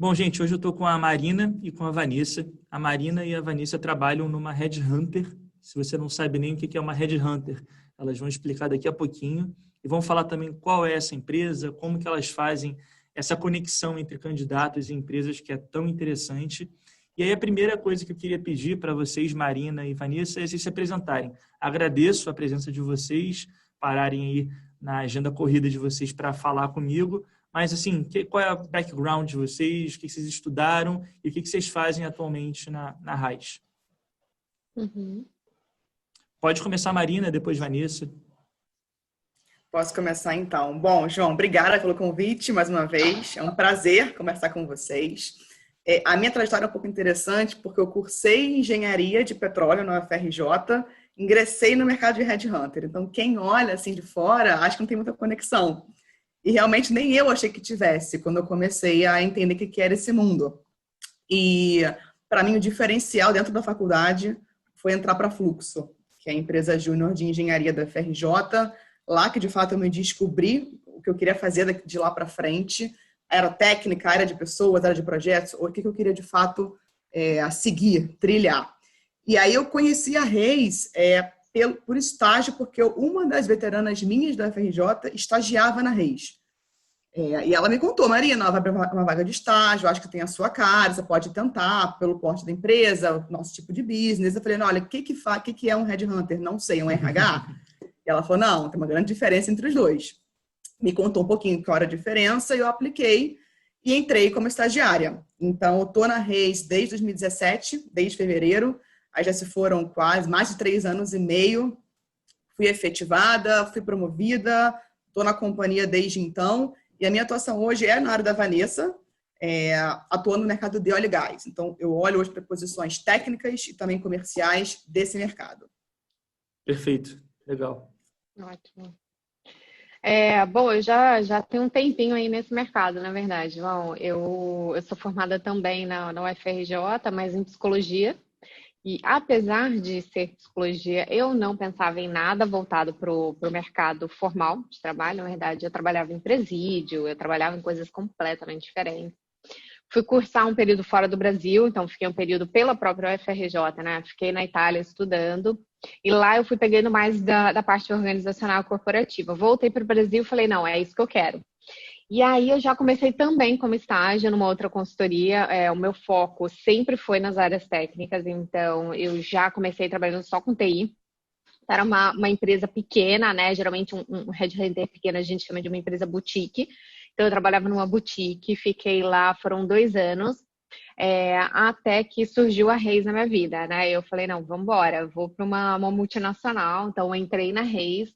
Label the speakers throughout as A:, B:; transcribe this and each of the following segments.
A: Bom, gente, hoje eu estou com a Marina e com a Vanessa. A Marina e a Vanessa trabalham numa Headhunter. Se você não sabe nem o que é uma Headhunter, elas vão explicar daqui a pouquinho. E vão falar também qual é essa empresa, como que elas fazem essa conexão entre candidatos e empresas que é tão interessante. E aí a primeira coisa que eu queria pedir para vocês, Marina e Vanessa, é vocês se apresentarem. Agradeço a presença de vocês, pararem aí na agenda corrida de vocês para falar comigo. Mas, assim, qual é o background de vocês? O que vocês estudaram? E o que vocês fazem atualmente na RAIS? Pode começar, Marina, depois Vanessa.
B: Posso começar, então. Bom, João, obrigada pelo convite, mais uma vez. É um prazer conversar com vocês. A minha trajetória é um pouco interessante, porque eu cursei Engenharia de Petróleo na UFRJ, ingressei no mercado de Headhunter. Então, quem olha assim de fora, acha que não tem muita conexão. E realmente nem eu achei que tivesse, quando eu comecei a entender o que era esse mundo. E, para mim, o diferencial dentro da faculdade foi entrar para a Fluxo, que é a empresa júnior de engenharia da FRJ, lá que, de fato, eu me descobri o que eu queria fazer de lá para frente. Era técnica, área de pessoas, área de projetos, ou o que eu queria, de fato, seguir, trilhar. E aí eu conheci a Reis por estágio, porque uma das veteranas minhas da FRJ estagiava na Reis. E ela me contou, Marina, vai abrir uma vaga de estágio, acho que tem a sua cara, você pode tentar pelo porte da empresa, o nosso tipo de business. Eu falei, olha, o que é um headhunter? Não sei, é um RH? E ela falou, não, tem uma grande diferença entre os dois. Me contou um pouquinho qual era a diferença e eu apliquei e entrei como estagiária. Então, eu estou na Reis desde 2017, desde fevereiro. Aí já se foram quase mais de 3 anos e meio. Fui efetivada, fui promovida, estou na companhia desde então. E a minha atuação hoje é na área da Vanessa, atuando no mercado de óleo e gás. Então, eu olho hoje para posições técnicas e também comerciais desse mercado.
A: Perfeito, legal.
C: Ótimo. Bom, eu já tenho um tempinho aí nesse mercado, na verdade. Bom, eu sou formada também na UFRJ, mas em psicologia. E apesar de ser psicologia, eu não pensava em nada voltado para o mercado formal de trabalho. Na verdade, eu trabalhava em presídio, eu trabalhava em coisas completamente diferentes. Fui cursar um período fora do Brasil, então fiquei um período pela própria UFRJ, né? Fiquei na Itália estudando. E lá eu fui pegando mais da parte organizacional corporativa. Voltei para o Brasil e falei, não, é isso que eu quero. E aí eu já comecei também como estágio numa outra consultoria. O meu foco sempre foi nas áreas técnicas, então eu já comecei trabalhando só com TI. Era uma empresa pequena, né? Geralmente um headhunter pequeno a gente chama de uma empresa boutique. Então eu trabalhava numa boutique, fiquei lá, foram 2 anos, até que surgiu a Reis na minha vida, né? Eu falei, não, vamos embora, vou para uma multinacional. Então eu entrei na Reis.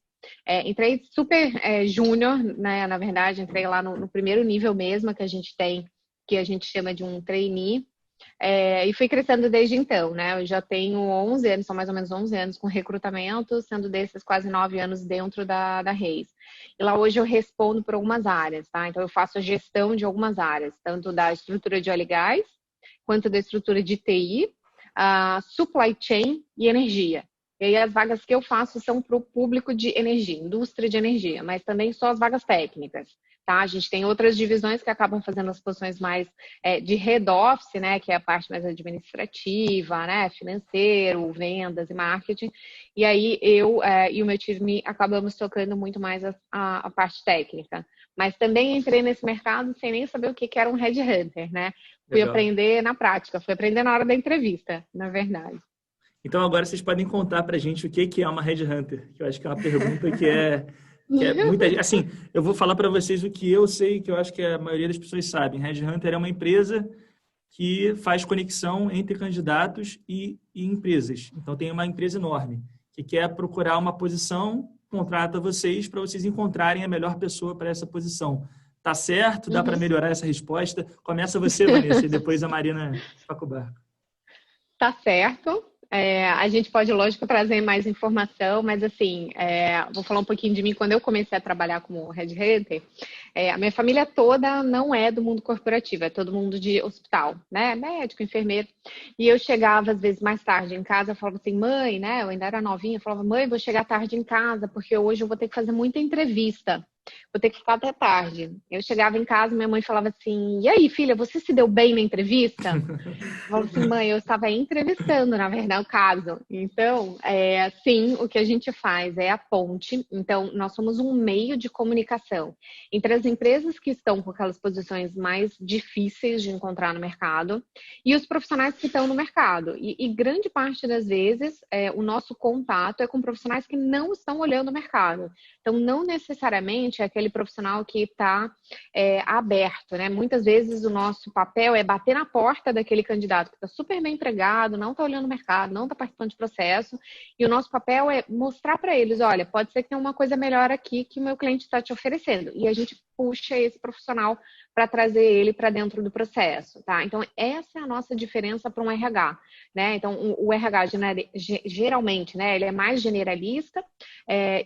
C: Entrei super júnior, né? Na verdade, entrei lá no primeiro nível mesmo que a gente tem, que a gente chama de um trainee, e fui crescendo desde então, né? Eu já tenho 11 anos, são mais ou menos 11 anos com recrutamento, sendo desses quase 9 anos dentro da Reis. E lá hoje eu respondo por algumas áreas, tá? Então eu faço a gestão de algumas áreas, tanto da estrutura de óleo e gás, quanto da estrutura de TI, supply chain e energia. E aí as vagas que eu faço são para o público de energia, indústria de energia, mas também só as vagas técnicas, tá? A gente tem outras divisões que acabam fazendo as posições mais de head office, né? Que é a parte mais administrativa, né? Financeiro, vendas e marketing. E aí eu e o meu time acabamos tocando muito mais a parte técnica. Mas também entrei nesse mercado sem nem saber o que era um headhunter, né? Fui aprender na prática, fui aprender na hora da entrevista, na verdade.
A: Então, agora vocês podem contar para a gente o que é uma Headhunter, que eu acho que é uma pergunta que é muita gente. Assim, eu vou falar para vocês o que eu sei, que eu acho que a maioria das pessoas sabem. Headhunter é uma empresa que faz conexão entre candidatos e empresas. Então, tem uma empresa enorme que quer procurar uma posição, contrata vocês para vocês encontrarem a melhor pessoa para essa posição. Tá certo? Dá para melhorar essa resposta? Começa você, Vanessa, e depois a Marina toca o barco.
C: Tá certo. A gente pode, lógico, trazer mais informação, mas assim, vou falar um pouquinho de mim. Quando eu comecei a trabalhar como headhunter, a minha família toda não é do mundo corporativo, é todo mundo de hospital, né? Médico, enfermeiro. E eu chegava, às vezes, mais tarde em casa, eu falava assim, mãe, né? Eu ainda era novinha, eu falava, mãe, vou chegar tarde em casa, porque hoje eu vou ter que fazer muita entrevista. vou ter que ficar até tarde. Eu chegava em casa, minha mãe falava assim, e aí, filha, você se deu bem na entrevista? Eu falava assim, mãe, eu estava entrevistando, na verdade, o caso. Então, sim, o que a gente faz é a ponte. Então, nós somos um meio de comunicação entre as empresas que estão com aquelas posições mais difíceis de encontrar no mercado e os profissionais que estão no mercado. E grande parte das vezes, o nosso contato é com profissionais que não estão olhando o mercado. Então, não necessariamente é aquele profissional que está aberto, né? Muitas vezes o nosso papel é bater na porta daquele candidato que está super bem empregado, não está olhando o mercado, não está participando de processo, e o nosso papel é mostrar para eles, olha, pode ser que tenha uma coisa melhor aqui que o meu cliente está te oferecendo. E a gente puxa esse profissional para trazer ele para dentro do processo, tá? Então, essa é a nossa diferença para um RH, né? Então, o RH, geralmente, né, ele é mais generalista,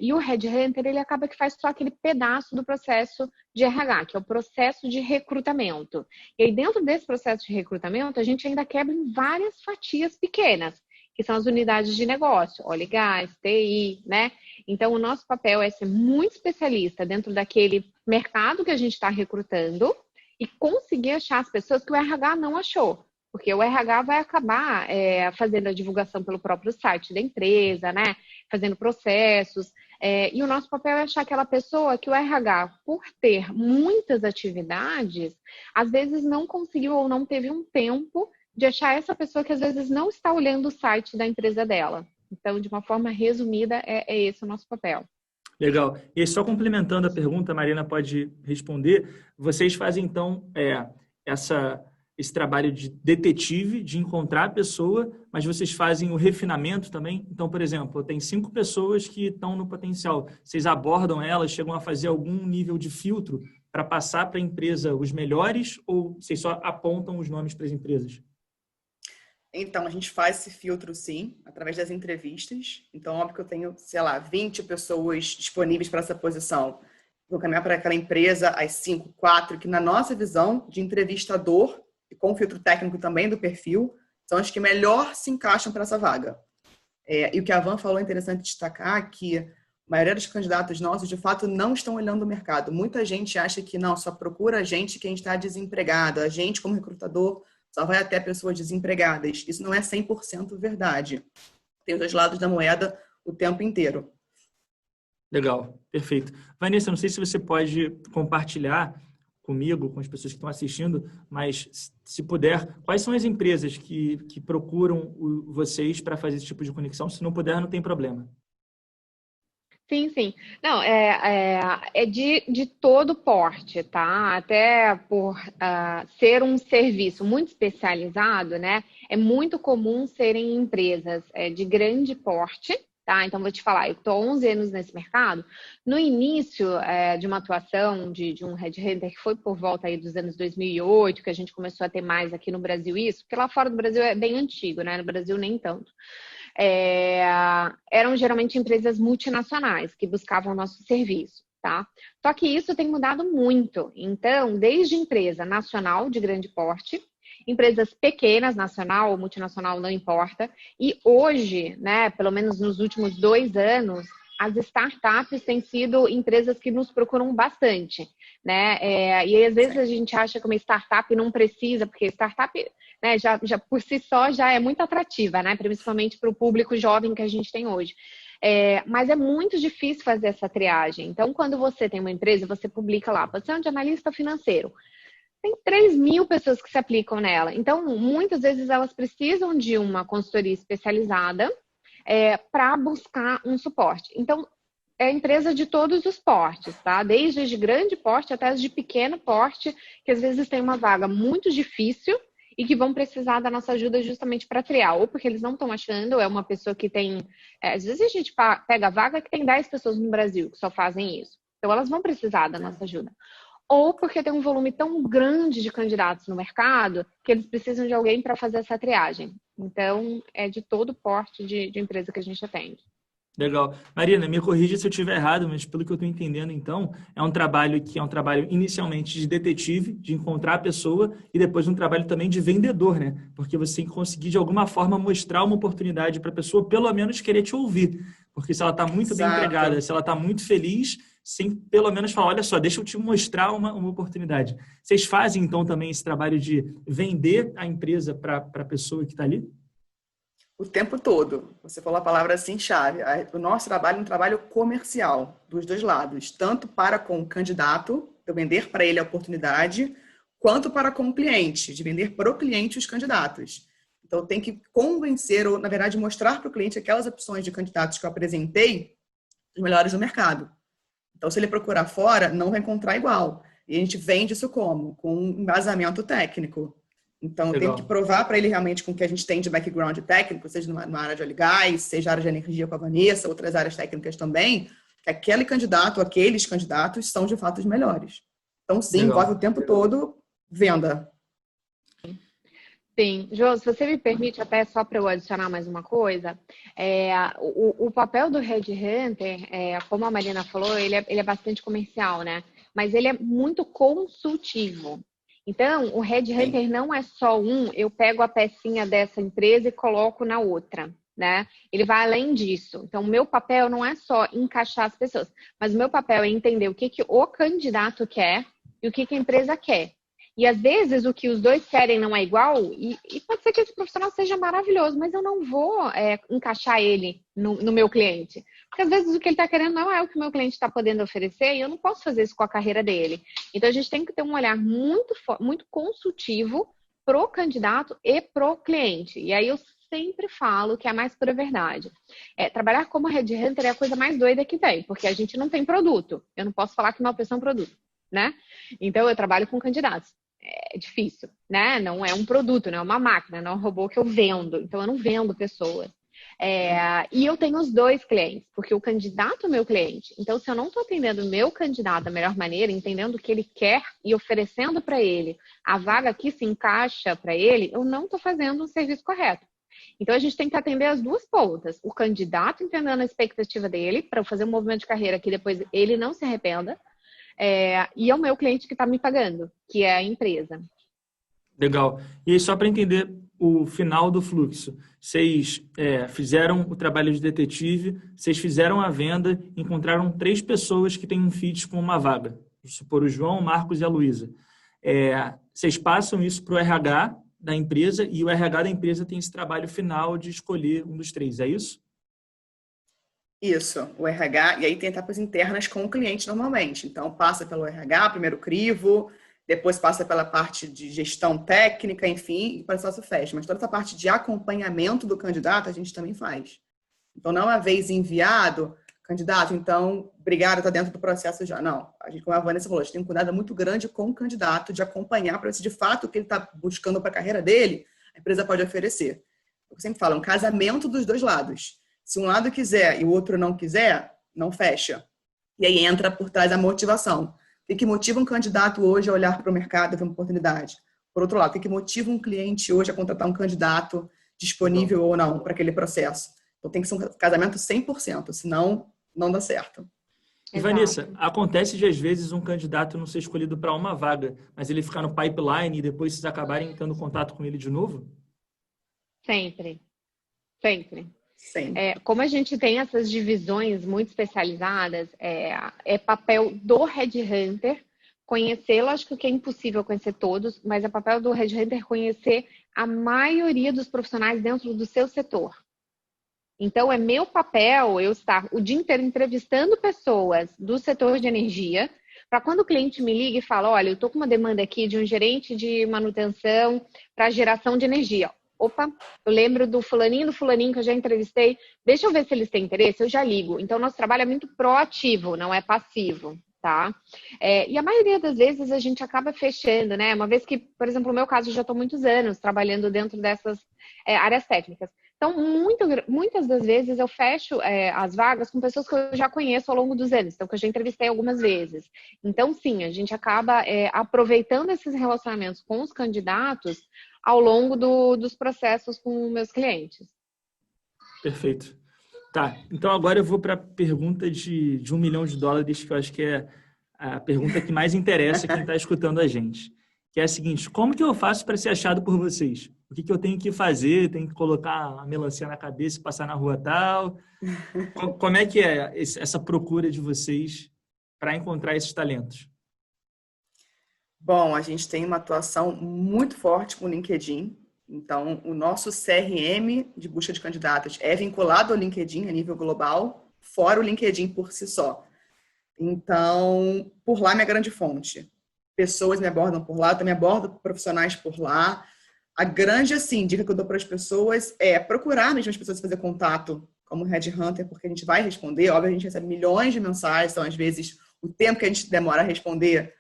C: e o headhunter, ele acaba que faz só aquele pedaço do processo de RH, que é o processo de recrutamento. E aí, dentro desse processo de recrutamento, a gente ainda quebra em várias fatias pequenas, que são as unidades de negócio, óleo e gás, TI, né? Então, o nosso papel é ser muito especialista dentro daquele mercado que a gente está recrutando e conseguir achar as pessoas que o RH não achou. Porque o RH vai acabar fazendo a divulgação pelo próprio site da empresa, né? Fazendo processos. E o nosso papel é achar aquela pessoa que o RH, por ter muitas atividades, às vezes não conseguiu ou não teve um tempo de achar essa pessoa que às vezes não está olhando o site da empresa dela. Então, de uma forma resumida, é esse o nosso papel.
A: Legal. E aí, só complementando a pergunta, a Marina pode responder. Vocês fazem, então, esse trabalho de detetive, de encontrar a pessoa, mas vocês fazem o refinamento também? Então, por exemplo, tem 5 pessoas que estão no potencial. Vocês abordam elas, chegam a fazer algum nível de filtro para passar para a empresa os melhores, ou vocês só apontam os nomes para as empresas?
B: Então, a gente faz esse filtro, sim, através das entrevistas. Então, óbvio que eu tenho, sei lá, 20 pessoas disponíveis para essa posição. Vou caminhar para aquela empresa, as 5, 4, que na nossa visão de entrevistador, e com filtro técnico também do perfil, são as que melhor se encaixam para essa vaga. E o que a Van falou é interessante destacar que a maioria dos candidatos nossos, de fato, não estão olhando o mercado. Muita gente acha que não, só procura a gente quem está desempregado. A gente, como recrutador, só vai até pessoas desempregadas. Isso não é 100% verdade. Tem os dois lados da moeda o tempo inteiro.
A: Legal, perfeito. Vanessa, não sei se você pode compartilhar comigo, com as pessoas que estão assistindo, mas se puder, quais são as empresas que procuram vocês para fazer esse tipo de conexão? Se não puder, não tem problema.
C: Sim, sim. Não, é de todo porte, tá? Até por ser um serviço muito especializado, né? É muito comum serem empresas de grande porte, tá? Então, vou te falar, eu estou 11 anos nesse mercado. No início de uma atuação de um headhunter, que foi por volta aí dos anos 2008, que a gente começou a ter mais aqui no Brasil isso, porque lá fora do Brasil é bem antigo, né? No Brasil nem tanto. Eram geralmente empresas multinacionais que buscavam o nosso serviço, tá? Só que isso tem mudado muito. Então, desde empresa nacional de grande porte, empresas pequenas, nacional ou multinacional, não importa. E hoje, né, pelo menos nos últimos 2 anos, as startups têm sido empresas que nos procuram bastante, né? E aí, às vezes a gente acha que uma startup não precisa, porque startup, né, já por si só já é muito atrativa, né? Principalmente para o público jovem que a gente tem hoje. Mas é muito difícil fazer essa triagem. Então, quando você tem uma empresa, você publica lá, você é um analista financeiro. Tem 3.000 pessoas que se aplicam nela. Então, muitas vezes elas precisam de uma consultoria especializada para buscar um suporte. Então, é empresa de todos os portes, tá? Desde as de grande porte até as de pequeno porte, que às vezes tem uma vaga muito difícil e que vão precisar da nossa ajuda justamente para triar. Ou porque eles não estão achando, ou é uma pessoa que tem... às vezes a gente pega a vaga que tem 10 pessoas no Brasil que só fazem isso. Então, elas vão precisar da nossa ajuda. Ou porque tem um volume tão grande de candidatos no mercado que eles precisam de alguém para fazer essa triagem. Então, é de todo porte de empresa que a gente atende.
A: Legal. Marina, me corrija se eu estiver errado, mas pelo que eu estou entendendo, então, é um trabalho que é um trabalho inicialmente de detetive, de encontrar a pessoa, e depois um trabalho também de vendedor, né? Porque você tem que conseguir, de alguma forma, mostrar uma oportunidade para a pessoa, pelo menos querer te ouvir. Porque se ela está muito bem empregada, se ela está muito feliz, sem pelo menos falar, olha só, deixa eu te mostrar uma oportunidade. Vocês fazem, então, também esse trabalho de vender a empresa para a pessoa que está ali?
B: O tempo todo. Você falou a palavra assim chave. O nosso trabalho é um trabalho comercial, dos dois lados, tanto para com o candidato, de vender para ele a oportunidade, quanto para com o cliente, de vender para o cliente os candidatos. Então, tem que convencer, ou, na verdade, mostrar para o cliente aquelas opções de candidatos que eu apresentei, os melhores do mercado. Então, se ele procurar fora, não vai encontrar igual. E a gente vende isso como? Com um embasamento técnico. Então, eu tenho que provar para ele realmente com o que a gente tem de background técnico, seja numa área de óleo e gás, seja área de energia com a Vanessa, outras áreas técnicas também, que aquele candidato, aqueles candidatos são de fato os melhores. Então, sim, envolve o tempo todo venda.
C: Sim. Jô, se você me permite, até só para eu adicionar mais uma coisa, o papel do Headhunter, como a Marina falou, ele é bastante comercial, né? Mas ele é muito consultivo. Então, o Headhunter não é só eu pego a pecinha dessa empresa e coloco na outra, né? Ele vai além disso. Então, o meu papel não é só encaixar as pessoas, mas o meu papel é entender o que o candidato quer e o que a empresa quer. E, às vezes, o que os dois querem não é igual, e pode ser que esse profissional seja maravilhoso, mas eu não vou encaixar ele no meu cliente. Porque, às vezes, o que ele está querendo não é o que o meu cliente está podendo oferecer, e eu não posso fazer isso com a carreira dele. Então, a gente tem que ter um olhar muito consultivo pro candidato e pro cliente. E aí, eu sempre falo que é a mais pura verdade. Trabalhar como headhunter é a coisa mais doida que tem, porque a gente não tem produto. Eu não posso falar que uma pessoa é um produto, né? Então, eu trabalho com candidatos. É difícil, né? Não é um produto, não é uma máquina, não é um robô que eu vendo. Então, eu não vendo pessoas. E eu tenho os dois clientes, porque o candidato é o meu cliente. Então, se eu não estou atendendo o meu candidato da melhor maneira, entendendo o que ele quer e oferecendo para ele a vaga que se encaixa para ele, eu não estou fazendo o serviço correto. Então, a gente tem que atender as duas pontas. O candidato entendendo a expectativa dele, para eu fazer um movimento de carreira que depois ele não se arrependa. E é o meu cliente que está me pagando, que é a empresa.
A: Legal. E só para entender o final do fluxo, vocês fizeram o trabalho de detetive, vocês fizeram a venda, encontraram 3 pessoas que têm um fit com uma vaga. Vamos supor o João, o Marcos e a Luísa. Vocês passam isso para o RH da empresa e o RH da empresa tem esse trabalho final de escolher um dos 3, é isso?
B: Isso, o RH, e aí tem etapas internas com o cliente normalmente. Então, passa pelo RH, primeiro crivo, depois passa pela parte de gestão técnica, enfim, e o processo fecha. Mas toda essa parte de acompanhamento do candidato a gente também faz. Então, não é uma vez enviado, candidato, então, obrigado, está dentro do processo já. Não, a gente, como a Vanessa falou, a gente tem um cuidado muito grande com o candidato de acompanhar para ver se de fato o que ele está buscando para a carreira dele, a empresa pode oferecer. Eu sempre falo, é um casamento dos dois lados. Se um lado quiser e o outro não quiser, não fecha. E aí entra por trás a motivação. O que motiva um candidato hoje a olhar para o mercado e ver uma oportunidade? Por outro lado, o que motiva um cliente hoje a contratar um candidato disponível ou não para aquele processo? Então tem que ser um casamento 100%, senão não dá certo.
A: E Vanessa, acontece de às vezes um candidato não ser escolhido para uma vaga, mas ele ficar no pipeline e depois vocês acabarem tendo contato com ele de novo?
C: Sempre. Sempre.
B: Sim.
C: Como a gente tem essas divisões muito especializadas, é papel do Headhunter conhecer, lógico que é impossível conhecer todos, mas é papel do Headhunter conhecer a maioria dos profissionais dentro do seu setor. Então, é meu papel eu estar o dia inteiro entrevistando pessoas do setor de energia, para quando o cliente me liga e fala, olha, eu estou com uma demanda aqui de um gerente de manutenção para geração de energia. Opa, eu lembro do fulaninho que eu já entrevistei. Deixa eu ver se eles têm interesse, eu já ligo. Então, nosso trabalho é muito proativo, não é passivo, tá? E a maioria das vezes a gente acaba fechando, né? Uma vez que, por exemplo, no meu caso, eu já estou muitos anos trabalhando dentro dessas áreas técnicas. Então, muitas das vezes eu fecho as vagas com pessoas que eu já conheço ao longo dos anos, então que eu já entrevistei algumas vezes. Então, sim, a gente acaba aproveitando esses relacionamentos com os candidatos ao longo dos processos com meus clientes.
A: Perfeito. Tá, então agora eu vou para a pergunta de $1 milhão, que eu acho que é a pergunta que mais interessa quem está escutando a gente. Que é a seguinte, como que eu faço para ser achado por vocês? O que eu tenho que fazer? Tenho que colocar a melancia na cabeça e passar na rua tal? Como é que é essa procura de vocês para encontrar esses talentos?
B: Bom, a gente tem uma atuação muito forte com o LinkedIn. Então, o nosso CRM de busca de candidatos é vinculado ao LinkedIn a nível global, fora o LinkedIn por si só. Então, por lá é minha grande fonte. Pessoas me abordam por lá, também abordo profissionais por lá. A grande, assim, dica que eu dou para as pessoas é procurar mesmo as pessoas fazer contato como headhunter, porque a gente vai responder. Óbvio, a gente recebe milhões de mensagens, então, às vezes, o tempo que a gente demora a responder,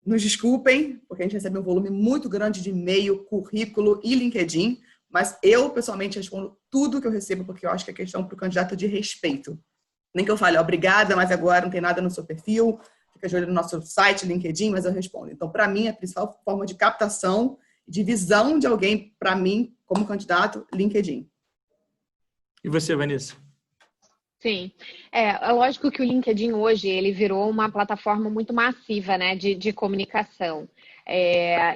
B: nos desculpem, porque a gente recebe um volume muito grande de e-mail, currículo e LinkedIn, mas eu, pessoalmente, respondo tudo que eu recebo, porque eu acho que é questão para o candidato de respeito. Nem que eu fale, obrigada, mas agora não tem nada no seu perfil, fica de olho no nosso site, LinkedIn, mas eu respondo. Então, para mim, a principal forma de captação, de visão de alguém, para mim, como candidato, LinkedIn.
A: E você, Vanessa?
C: Sim, é lógico que o LinkedIn hoje ele virou uma plataforma muito massiva, né, de comunicação.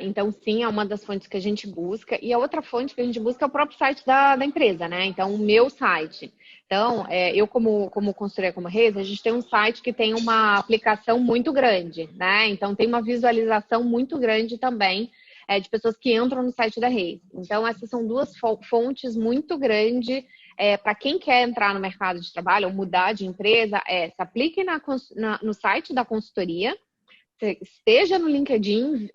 C: Então, sim, é uma das fontes que a gente busca. E a outra fonte que a gente busca é o próprio site da empresa, né? Então, o meu site. Então, eu como consultoria como Reis, a gente tem um site que tem uma aplicação muito grande, né? Então, tem uma visualização muito grande também de pessoas que entram no site da Reis. Então, essas são duas fontes muito grandes para quem quer entrar no mercado de trabalho ou mudar de empresa, se aplique no site da consultoria, esteja no LinkedIn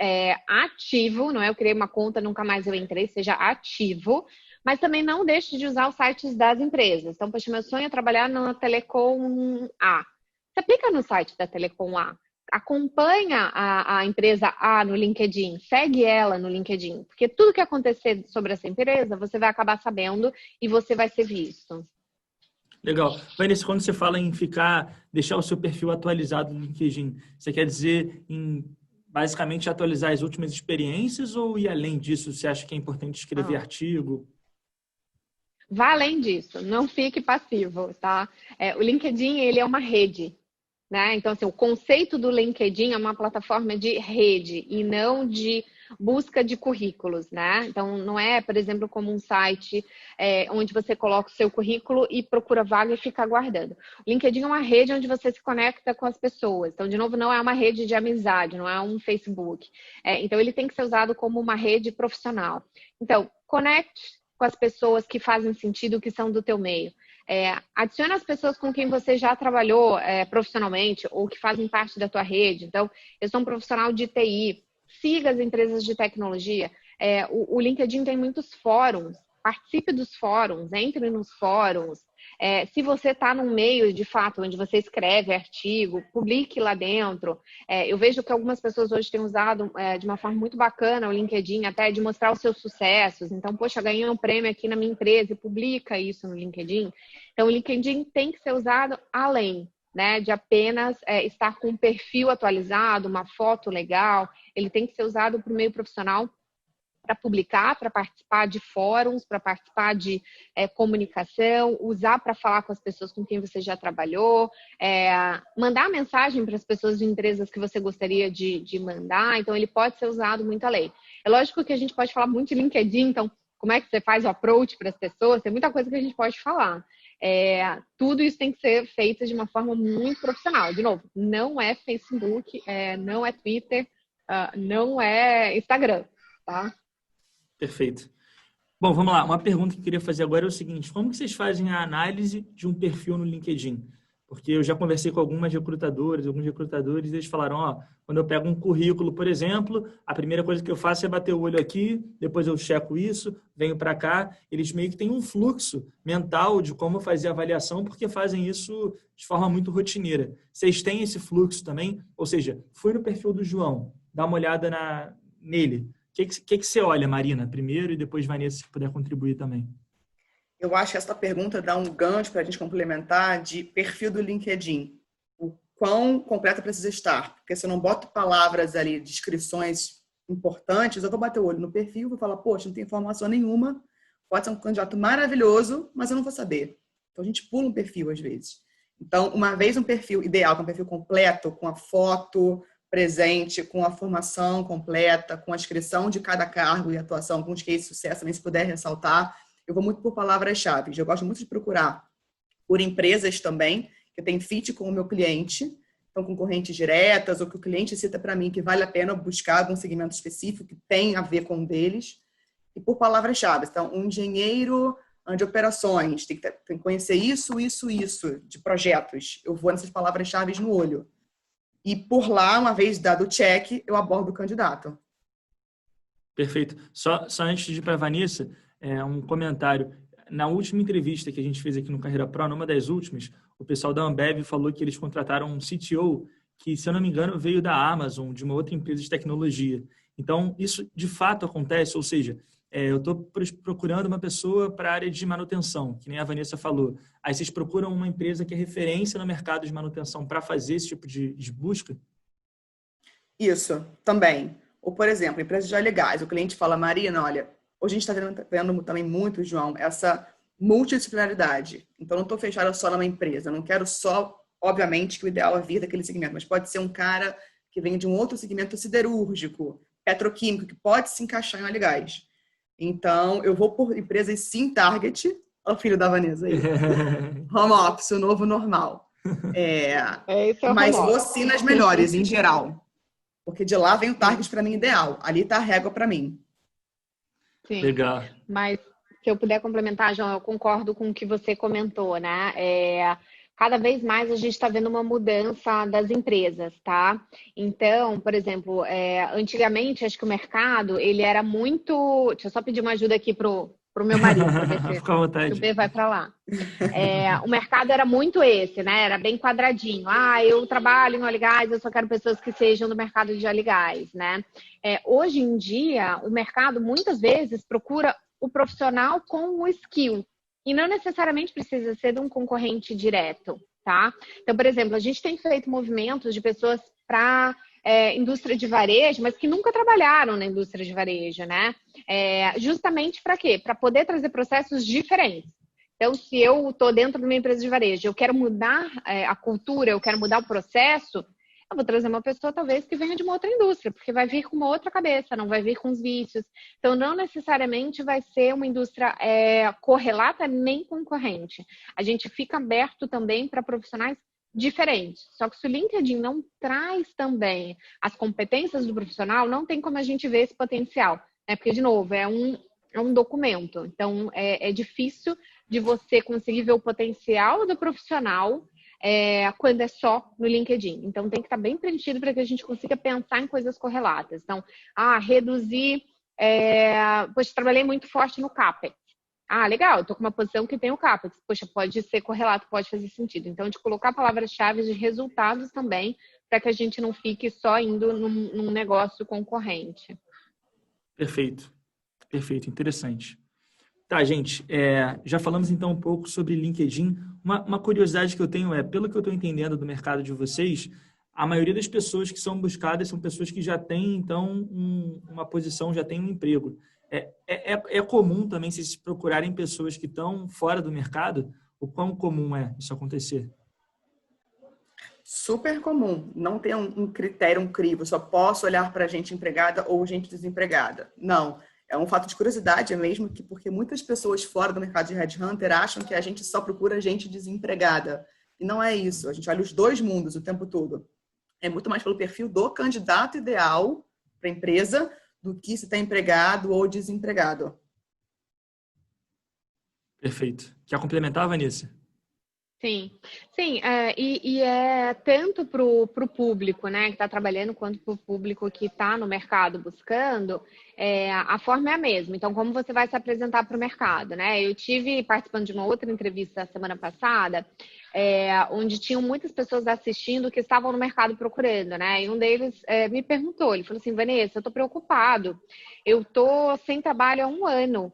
C: ativo, não é? Eu criei uma conta, nunca mais eu entrei, seja ativo, mas também não deixe de usar os sites das empresas. Então, poxa, meu sonho é trabalhar na Telecom A. Se aplica no site da Telecom A. Acompanha a empresa A no LinkedIn, segue ela no LinkedIn, porque tudo que acontecer sobre essa empresa, você vai acabar sabendo e você vai ser visto.
A: Legal. Vanessa, quando você fala em deixar o seu perfil atualizado no LinkedIn, você quer dizer em basicamente atualizar as últimas experiências ou ir além disso? Você acha que é importante escrever artigo?
C: Vá além disso, não fique passivo, tá? O LinkedIn, ele é uma rede, né? Então, assim, o conceito do LinkedIn é uma plataforma de rede e não de busca de currículos, né? Então, não é, por exemplo, como um site onde você coloca o seu currículo e procura vaga e fica aguardando. O LinkedIn é uma rede onde você se conecta com as pessoas. Então, de novo, não é uma rede de amizade, não é um Facebook. Então, ele tem que ser usado como uma rede profissional. Então, conecte com as pessoas que fazem sentido, que são do teu meio. Adiciona as pessoas com quem você já trabalhou profissionalmente ou que fazem parte da tua rede. Então, eu sou um profissional de TI, siga as empresas de tecnologia. O LinkedIn tem muitos fóruns, participe dos fóruns, entre nos fóruns. Se você está num meio, de fato, onde você escreve artigo, publique lá dentro. Eu vejo que algumas pessoas hoje têm usado de uma forma muito bacana o LinkedIn, até de mostrar os seus sucessos. Então, poxa, ganhei um prêmio aqui na minha empresa e publica isso no LinkedIn. Então, o LinkedIn tem que ser usado além, né, de apenas estar com um perfil atualizado, uma foto legal. Ele tem que ser usado para o meio profissional, para publicar, para participar de fóruns, para participar de comunicação, usar para falar com as pessoas com quem você já trabalhou, mandar mensagem para as pessoas de empresas que você gostaria de mandar. Então, ele pode ser usado muito além. É lógico que a gente pode falar muito de LinkedIn, então, como é que você faz o approach para as pessoas? Tem muita coisa que a gente pode falar. Tudo isso tem que ser feito de uma forma muito profissional. De novo, não é Facebook, não é Twitter, não é Instagram, tá?
A: Perfeito. Bom, vamos lá. Uma pergunta que eu queria fazer agora é o seguinte: como que vocês fazem a análise de um perfil no LinkedIn? Porque eu já conversei com alguns recrutadores, e eles falaram, quando eu pego um currículo, por exemplo, a primeira coisa que eu faço é bater o olho aqui, depois eu checo isso, venho para cá. Eles meio que têm um fluxo mental de como fazer a avaliação, porque fazem isso de forma muito rotineira. Vocês têm esse fluxo também? Ou seja, fui no perfil do João, dá uma olhada nele. O que você olha, Marina, primeiro, e depois, Vanessa, se puder contribuir também?
B: Eu acho que essa pergunta dá um gancho para a gente complementar de perfil do LinkedIn. O quão completo precisa estar. Porque se eu não boto palavras ali, descrições importantes, eu vou bater o olho no perfil, vou falar, poxa, não tem informação nenhuma, pode ser um candidato maravilhoso, mas eu não vou saber. Então, a gente pula um perfil às vezes. Então, uma vez um perfil ideal, com um perfil completo, com a foto presente, com a formação completa, com a descrição de cada cargo e atuação, com os cases de sucesso, também se puder ressaltar. Eu vou muito por palavras-chave. Eu gosto muito de procurar por empresas também, que tem fit com o meu cliente. são concorrentes diretas ou que o cliente cita para mim que vale a pena buscar algum segmento específico que tem a ver com um deles. E por palavras-chave. Então, um engenheiro de operações tem que conhecer isso de projetos. Eu vou nessas palavras-chave no olho. E por lá, uma vez dado o check, eu abordo o candidato.
A: Perfeito. Só antes de ir para a Vanessa, um comentário. Na última entrevista que a gente fez aqui no Carreira Pro, numa das últimas, o pessoal da Ambev falou que eles contrataram um CTO que, se eu não me engano, veio da Amazon, de uma outra empresa de tecnologia. Então, isso de fato acontece, ou seja, eu estou procurando uma pessoa para a área de manutenção, que nem a Vanessa falou. Aí vocês procuram uma empresa que é referência no mercado de manutenção para fazer esse tipo de busca?
B: Isso, também. Ou, por exemplo, empresas de óleo e gás. O cliente fala, Marina, olha, hoje a gente está vendo também muito, João, essa multidisciplinaridade. Então, não estou fechada só numa empresa. Eu não quero só, obviamente, que o ideal é vir daquele segmento, mas pode ser um cara que vem de um outro segmento siderúrgico, petroquímico, que pode se encaixar em óleo e gás. Então, eu vou por empresas sim target. Olha o filho da Vanessa aí. Home office, o novo normal. Mas vou sim nas melhores, em geral. Porque de lá vem o target para mim ideal. Ali está a régua para mim.
C: Sim.
A: Legal.
C: Mas se eu puder complementar, João, eu concordo com o que você comentou, né? Cada vez mais a gente está vendo uma mudança das empresas, tá? Então, por exemplo, antigamente, acho que o mercado, ele era muito... Deixa eu só pedir uma ajuda aqui pro meu marido, para ver se,
A: Fica à vontade.
C: se o B vai para lá. O mercado era muito esse, né? Era bem quadradinho. Eu trabalho em óleo e gás, eu só quero pessoas que sejam do mercado de óleo e gás, né? Hoje em dia, o mercado, muitas vezes, procura o profissional com o skill. E não necessariamente precisa ser de um concorrente direto, tá? Então, por exemplo, a gente tem feito movimentos de pessoas para indústria de varejo, mas que nunca trabalharam na indústria de varejo, né? Justamente para quê? Para poder trazer processos diferentes. Então, se eu estou dentro de uma empresa de varejo, eu quero mudar a cultura, eu quero mudar o processo, eu vou trazer uma pessoa, talvez, que venha de uma outra indústria, porque vai vir com uma outra cabeça, não vai vir com os vícios. Então, não necessariamente vai ser uma indústria correlata nem concorrente. A gente fica aberto também para profissionais diferentes. Só que se o LinkedIn não traz também as competências do profissional, não tem como a gente ver esse potencial. Né? Porque, de novo, é um documento. Então, é difícil de você conseguir ver o potencial do profissional quando é só no LinkedIn. Então, tem que estar bem preenchido para que a gente consiga pensar em coisas correlatas. Então, reduzir... Poxa, trabalhei muito forte no CAPEX. Legal, eu estou com uma posição que tem o CAPEX. Poxa, pode ser correlato, pode fazer sentido. Então, de colocar palavras-chave de resultados também, para que a gente não fique só indo num negócio concorrente.
A: Perfeito. Perfeito, interessante. Tá, gente, já falamos então um pouco sobre LinkedIn. Uma curiosidade que eu tenho pelo que eu estou entendendo do mercado de vocês, a maioria das pessoas que são buscadas são pessoas que já têm, então, uma posição, já têm um emprego. É comum também vocês procurarem pessoas que estão fora do mercado? O quão comum é isso acontecer?
B: Super comum. Não tem um critério, um crivo. Só posso olhar para gente empregada ou gente desempregada. Não. É um fato de curiosidade mesmo, porque muitas pessoas fora do mercado de headhunter acham que a gente só procura gente desempregada. E não é isso. A gente olha os dois mundos o tempo todo. É muito mais pelo perfil do candidato ideal para a empresa do que se está empregado ou desempregado.
A: Perfeito. Quer complementar, Vanessa?
C: Sim, e é tanto para o público, né, que está trabalhando, quanto para o público que está no mercado buscando, a forma é a mesma. Então, como você vai se apresentar para o mercado, né? Eu tive participando de uma outra entrevista semana passada, onde tinham muitas pessoas assistindo que estavam no mercado procurando, né? E um deles me perguntou, ele falou assim, Vanessa, eu estou preocupado, eu estou sem trabalho há 1 ano.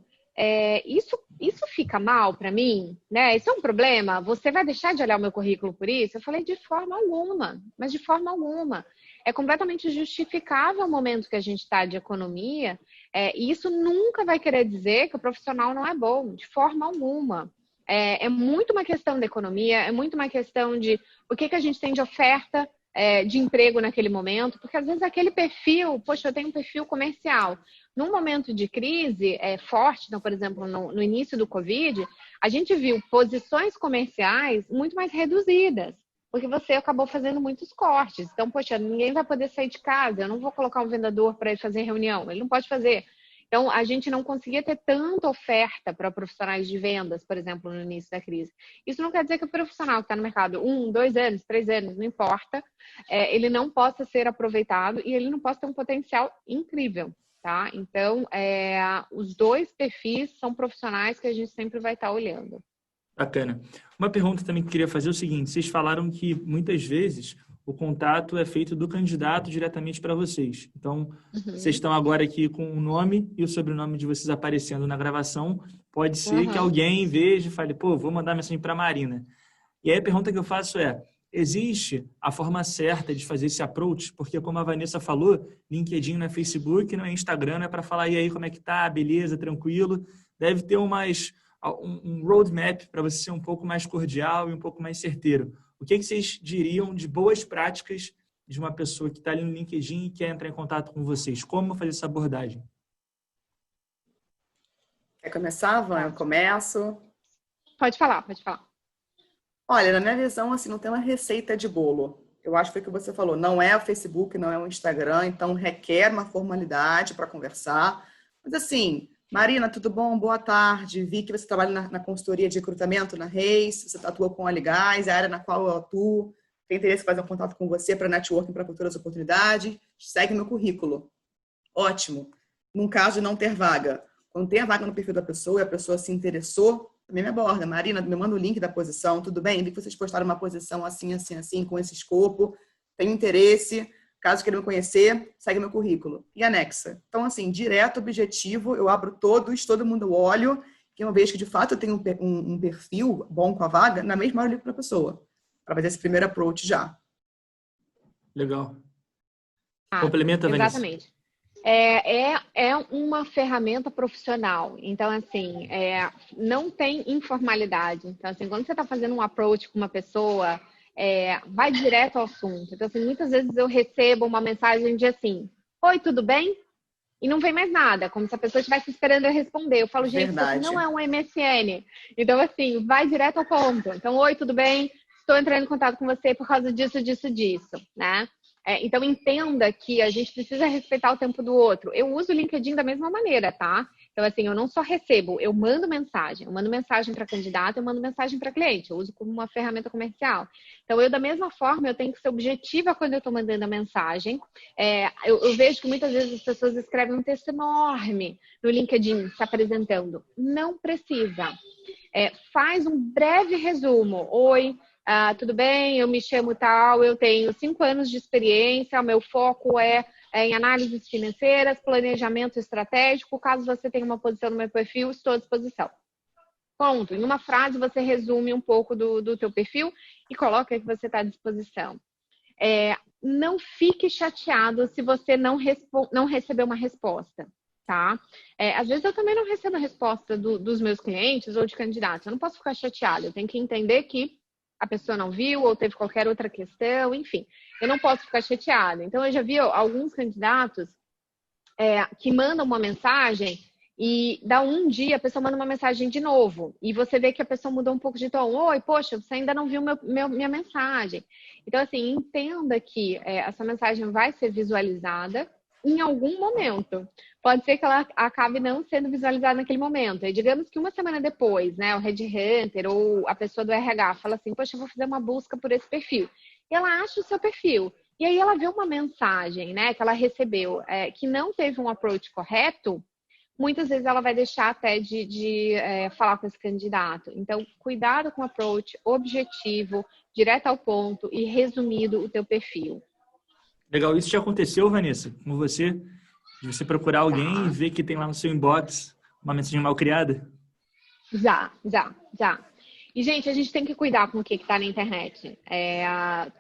C: Isso fica mal para mim, né? Isso é um problema? Você vai deixar de olhar o meu currículo por isso? Eu falei, de forma alguma, mas de forma alguma. É completamente justificável o momento que a gente está de economia, e isso nunca vai querer dizer que o profissional não é bom, de forma alguma. É muito uma questão da economia, é muito uma questão de o que a gente tem de oferta de emprego naquele momento, porque às vezes aquele perfil, poxa, eu tenho um perfil comercial. Num momento de crise forte, então, por exemplo, no início do Covid, a gente viu posições comerciais muito mais reduzidas. porque você acabou fazendo muitos cortes. Então, poxa, ninguém vai poder sair de casa, eu não vou colocar um vendedor para ir fazer reunião, ele não pode fazer. Então, a gente não conseguia ter tanta oferta para profissionais de vendas, por exemplo, no início da crise. Isso não quer dizer que o profissional que está no mercado 1, 2 anos, 3 anos, não importa, ele não possa ser aproveitado e ele não possa ter um potencial incrível, tá? Então, os dois perfis são profissionais que a gente sempre vai estar olhando.
A: Bacana. Uma pergunta também que eu queria fazer é o seguinte: vocês falaram que muitas vezes o contato é feito do candidato diretamente para vocês. Então, vocês estão agora aqui com o nome e o sobrenome de vocês aparecendo na gravação. Pode ser que alguém veja e fale, pô, vou mandar mensagem para a Marina. E aí a pergunta que eu faço é, existe a forma certa de fazer esse approach? Porque, como a Vanessa falou, LinkedIn não é Facebook, não é Instagram, não é para falar, e aí, como é que tá? Beleza, tranquilo. Deve ter um roadmap para você ser um pouco mais cordial e um pouco mais certeiro. O que vocês diriam de boas práticas de uma pessoa que está ali no LinkedIn e quer entrar em contato com vocês? Como fazer essa abordagem?
B: Quer começar, Van? Eu começo.
C: Pode falar, pode falar.
B: Olha, na minha visão, assim, não tem uma receita de bolo. Eu acho que foi o que você falou. Não é o Facebook, não é o Instagram, então requer uma formalidade para conversar. Mas assim, Marina, tudo bom? Boa tarde. Vi que você trabalha na consultoria de recrutamento na Reis, você atua com a Ligás, é a área na qual eu atuo. Tem interesse em fazer um contato com você para networking, para futuras oportunidades. Segue meu currículo. Ótimo. Num caso de não ter vaga. Quando tem a vaga no perfil da pessoa e a pessoa se interessou, também me aborda. Marina, me manda o link da posição. Tudo bem? Vi que vocês postaram uma posição assim, assim, assim, com esse escopo. Tenho interesse. Caso queira me conhecer, segue meu currículo. E anexa. Então, assim, direto, objetivo, eu abro todos, todo mundo olho, e uma vez que, de fato, eu tenho um perfil bom com a vaga, na mesma hora eu ligo para a pessoa, para fazer esse primeiro approach já.
A: Legal. Complementa, Vanessa.
C: Exatamente. É uma ferramenta profissional. Então, assim, não tem informalidade. Então, assim, quando você está fazendo um approach com uma pessoa, vai direto ao assunto. Então, assim, muitas vezes eu recebo uma mensagem de assim, oi, tudo bem? E não vem mais nada, como se a pessoa estivesse esperando eu responder. Eu falo, gente, isso não é um MSN. Então, assim, vai direto ao ponto. Então, oi, tudo bem? Estou entrando em contato com você por causa disso, disso, disso, né? Então, entenda que a gente precisa respeitar o tempo do outro. Eu uso o LinkedIn da mesma maneira, tá? Então, assim, eu não só recebo, eu mando mensagem. Eu mando mensagem para candidato, eu mando mensagem para cliente. Eu uso como uma ferramenta comercial. Então, eu, da mesma forma, eu tenho que ser objetiva quando eu estou mandando a mensagem. Eu vejo que muitas vezes as pessoas escrevem um texto enorme no LinkedIn se apresentando. Não precisa. Faz um breve resumo. Oi, tudo bem? Eu me chamo tal, eu tenho 5 anos de experiência, o meu foco é em análises financeiras, planejamento estratégico. Caso você tenha uma posição no meu perfil, estou à disposição. Ponto. Em uma frase, você resume um pouco do teu perfil e coloca que você está à disposição. Não fique chateado se você não receber uma resposta, tá? Às vezes eu também não recebo a resposta dos meus clientes ou de candidatos. Eu não posso ficar chateada. Eu tenho que entender que a pessoa não viu ou teve qualquer outra questão, enfim. Eu não posso ficar chateada. Então, eu já vi alguns candidatos que mandam uma mensagem e dá um dia a pessoa manda uma mensagem de novo. E você vê que a pessoa mudou um pouco de tom. Oi, poxa, você ainda não viu minha mensagem. Então, assim, entenda que essa mensagem vai ser visualizada em algum momento. Pode ser que ela acabe não sendo visualizada naquele momento. E digamos que uma semana depois, né, o headhunter ou a pessoa do RH fala assim, poxa, eu vou fazer uma busca por esse perfil. E ela acha o seu perfil. E aí ela vê uma mensagem, né, que ela recebeu, que não teve um approach correto, muitas vezes ela vai deixar até de falar com esse candidato. Então, cuidado com o approach objetivo, direto ao ponto e resumido o teu perfil.
A: Legal. Isso já aconteceu, Vanessa, com você? De você procurar alguém e ver que tem lá no seu inbox uma mensagem mal criada?
C: Já. E, gente, a gente tem que cuidar com o que está na internet.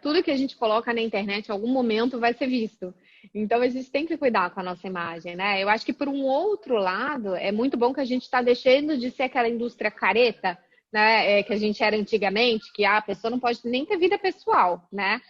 C: Tudo que a gente coloca na internet, em algum momento, vai ser visto. Então, a gente tem que cuidar com a nossa imagem, né? Eu acho que, por um outro lado, é muito bom que a gente está deixando de ser aquela indústria careta, né? Que a gente era antigamente, que a pessoa não pode nem ter vida pessoal, né?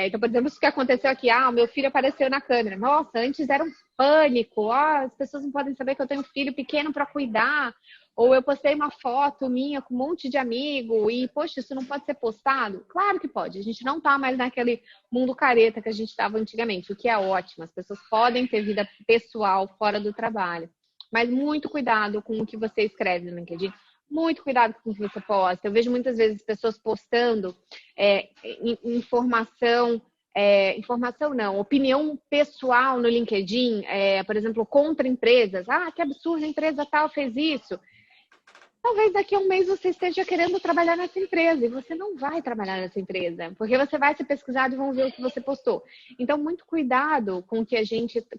C: Então, por exemplo, isso que aconteceu aqui, o meu filho apareceu na câmera. Nossa, antes era um pânico, as pessoas não podem saber que eu tenho um filho pequeno para cuidar. Ou eu postei uma foto minha com um monte de amigo e, poxa, isso não pode ser postado? Claro que pode. A gente não tá mais naquele mundo careta que a gente estava antigamente, o que é ótimo. As pessoas podem ter vida pessoal fora do trabalho. Mas muito cuidado com o que você escreve no LinkedIn. Muito cuidado com o que você posta. Eu vejo muitas vezes pessoas postando informação não, opinião pessoal no LinkedIn, por exemplo, contra empresas. Ah, que absurdo, a empresa tal fez isso. Talvez daqui a um mês você esteja querendo trabalhar nessa empresa e você não vai trabalhar nessa empresa, porque você vai ser pesquisado e vão ver o que você postou. Então, muito cuidado com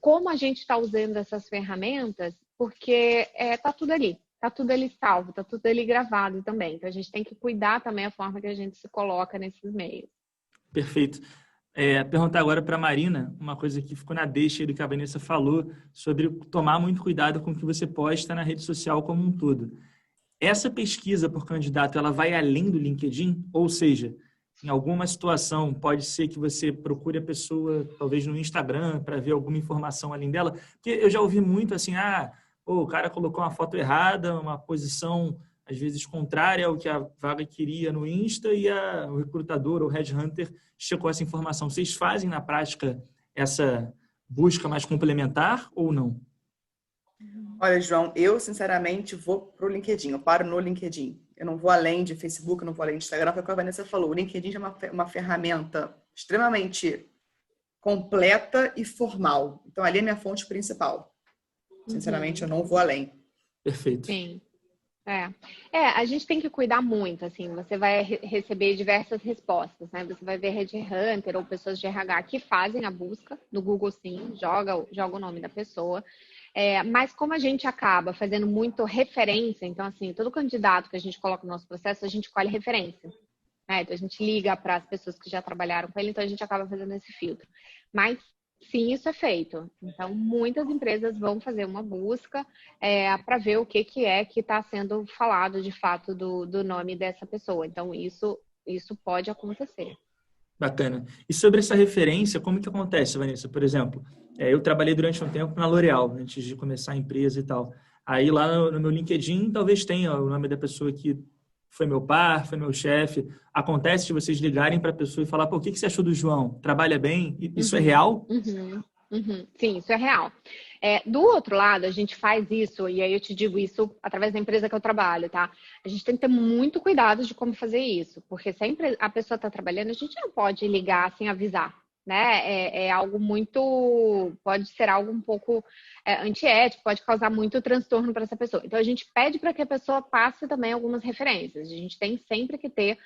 C: como a gente está usando essas ferramentas, porque tá tudo ali. Tá tudo ali salvo, tá tudo ali gravado também. Então, a gente tem que cuidar também a forma que a gente se coloca nesses meios.
A: Perfeito. Perguntar agora para a Marina, uma coisa que ficou na deixa do que a Vanessa falou, sobre tomar muito cuidado com o que você posta na rede social como um todo. Essa pesquisa por candidato, ela vai além do LinkedIn? Ou seja, em alguma situação, pode ser que você procure a pessoa, talvez no Instagram, para ver alguma informação além dela? Porque eu já ouvi muito assim, o cara colocou uma foto errada, uma posição, às vezes, contrária ao que a vaga queria no Insta e o recrutador ou headhunter checou essa informação. Vocês fazem, na prática, essa busca mais complementar ou não?
B: Olha, João, eu sinceramente vou pro LinkedIn, eu paro no LinkedIn. Eu não vou além de Facebook, eu não vou além de Instagram, foi o que a Vanessa falou. O LinkedIn é uma ferramenta extremamente completa e formal. Então, ali é minha fonte principal. Sinceramente, eu não vou além.
A: Perfeito.
C: Sim. A gente tem que cuidar muito, assim, você vai receber diversas respostas, né? Você vai ver headhunter ou pessoas de RH que fazem a busca no Google, sim, joga o nome da pessoa. Mas como a gente acaba fazendo muito referência, então, assim, todo candidato que a gente coloca no nosso processo, a gente colhe referência, né? Então, a gente liga para as pessoas que já trabalharam com ele, então a gente acaba fazendo esse filtro. Mas, sim, isso é feito. Então, muitas empresas vão fazer uma busca para ver o que está sendo falado, de fato, do nome dessa pessoa. Então, isso pode acontecer.
A: Bacana. E sobre essa referência, como que acontece, Vanessa? Por exemplo, eu trabalhei durante um tempo na L'Oréal, antes de começar a empresa e tal. Aí lá no meu LinkedIn, talvez tenha o nome da pessoa que foi meu par, foi meu chefe. Acontece de vocês ligarem para a pessoa e falar, pô, o que você achou do João? Trabalha bem? Isso é real?
C: Sim, isso é real. Do outro lado, a gente faz isso, e aí eu te digo isso através da empresa que eu trabalho, tá? A gente tem que ter muito cuidado de como fazer isso, porque se a pessoa está trabalhando, a gente não pode ligar sem avisar, né? Algo muito... Pode ser algo um pouco antiético, pode causar muito transtorno para essa pessoa. Então, a gente pede para que a pessoa passe também algumas referências. A gente tem sempre que ter